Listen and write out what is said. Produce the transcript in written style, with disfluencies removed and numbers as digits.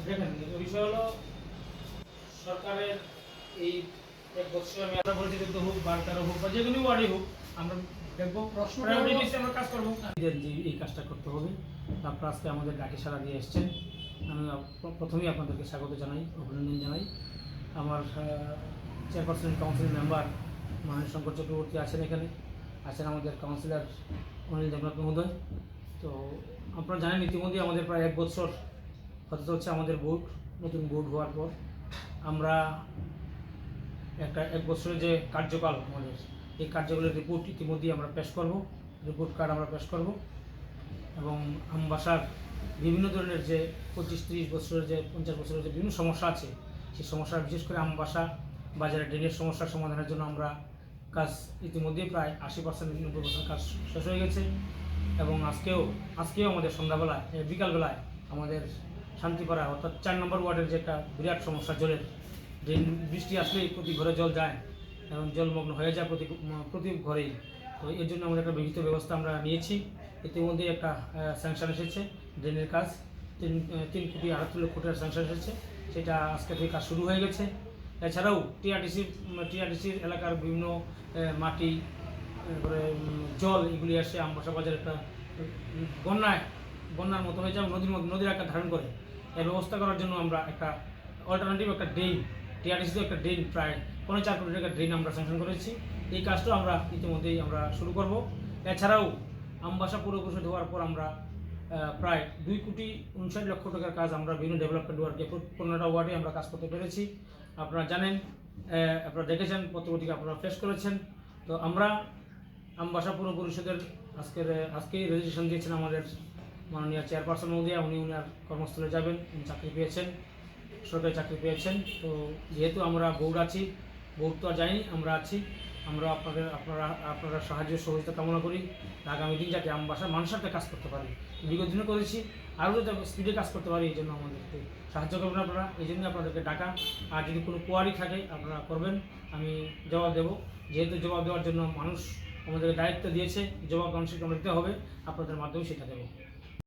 দেখেন বিষয় হলো সরকারের এই এক বছর আমি আমরা বলছি কিন্তু হোক 12-13 হোক বা যে কোনো ওয়ার্ডে হোক আমরা দেখবো প্রায়োরিটি বেসে আমরা কাজ করবো যে এই কাজটা করতে হবে। আপনারা আজকে আমাদের ডাকে সাড়া দিয়ে এসছেন, আমি প্রথমেই আপনাদেরকে স্বাগত জানাই, অভিনন্দন জানাই। আমার চেয়ারপারসন কাউন্সিল মেম্বার মাননীয় শঙ্কর চক্রবর্তী আছেন, এখানে আছেন আমাদের কাউন্সিলর অনিল দেবনাথ মহোদয়। তো আপনারা জানেন ইতিমধ্যে আমাদের প্রায় 1 বছর হতে হচ্ছে আমাদের বোর্ড, নতুন বোর্ড হওয়ার পর আমরা একটা 1 বছরের যে কার্যকাল আমাদের এই কার্যকালের রিপোর্ট ইতিমধ্যেই আমরা পেশ করব, রিপোর্ট কার্ড আমরা পেশ করব এবং আমবাসার বিভিন্ন ধরনের যে 25-30 বছরের যে 50 বছরের যে বিভিন্ন সমস্যা আছে সেই সমস্যা, বিশেষ করে আমবাসা বাজারে ড্রেনের সমস্যার সমাধানের জন্য আমরা কাজ ইতিমধ্যেই প্রায় 80% 90% কাজ শেষ হয়ে গেছে এবং আজকেও আমাদের সন্ধ্যাবেলায় বিকালবেলায় আমাদের শান্তিপাড়া অর্থাৎ 4 নম্বর ওয়ার্ডের যে একটা বিরাট সমস্যা জলের, ড্রেন বৃষ্টি আসলেই প্রতি ঘরে জল যায় এবং জলমগ্ন হয়ে যায় প্রতি ঘরেই। তো এর জন্য আমাদের একটা বিহিত ব্যবস্থা আমরা নিয়েছি। ইতিমধ্যে একটা স্যাংশন এসেছে ড্রেনের কাজ, 3 কোটি 78 লক্ষ টাকার স্যাংশন এসেছে, সেটা আজকে থেকে কাজ শুরু হয়ে গেছে। এছাড়াও টিআরডিসির এলাকার বিভিন্ন মাটি, তারপরে জল এগুলি এসে আমবাসা বাজার একটা বন্যার মতো হয়ে যায়, নদীর আকার ধারণ করে। এর ব্যবস্থা করার জন্য আমরা একটা অল্টারনেটিভ একটা ড্রেন, টিআরডিসিতে একটা ড্রেন প্রায় 4.5 কোটি টাকার ড্রেন আমরা স্যাংশন করেছি। এই কাজটাও আমরা ইতিমধ্যেই আমরা শুরু করব। এছাড়াও আমবাসা পৌর পরিষদ হওয়ার পর আমরা প্রায় 2 কোটি 59 লক্ষ টাকার কাজ আমরা বিভিন্ন ডেভেলপমেন্ট ওয়ার্ডে 15টা ওয়ার্ডে আমরা কাজ করতে পেরেছি। আপনারা জানেন, আপনারা দেখেছেন, পত্রপত্রিকা আপনারা ফেস করেছেন। তো আমরা আমবাসা পৌর পরিষদের আজকেই রেজিস্ট্রেশন দিয়েছেন আমাদের মাননীয় চেয়ারপারসন মহোদয়া, উনি ওনার কর্মস্থলে যাবেন, উনি চাকরি পেয়েছেন, সরকারি চাকরি পেয়েছেন। তো যেহেতু আমরা বোর্ড আছি, বোর্ড তো আর যায়নি, আমরা আছি, আমরা আপনারা সাহায্য সহযোগিতা কামনা করি আগামী দিন যাতে আমবাসার মানুষের কাজ করতে পারি। বিগত দিনে করেছি, আরও যাতে স্পিডে কাজ করতে পারি, এই জন্য আমাদেরকে সাহায্য করবেন আপনারা, এই জন্য আপনাদেরকে ডাকা। আর যদি কোনো কোয়ারি থাকে আপনারা করবেন, আমি জবাব দেব। যেহেতু জবাব দেওয়ার জন্য মানুষ আমাদেরকে দায়িত্ব দিয়েছে, জবাব মানুষকে আমরা দিতে হবে, আপনাদের মাধ্যমে সেটা দেবো।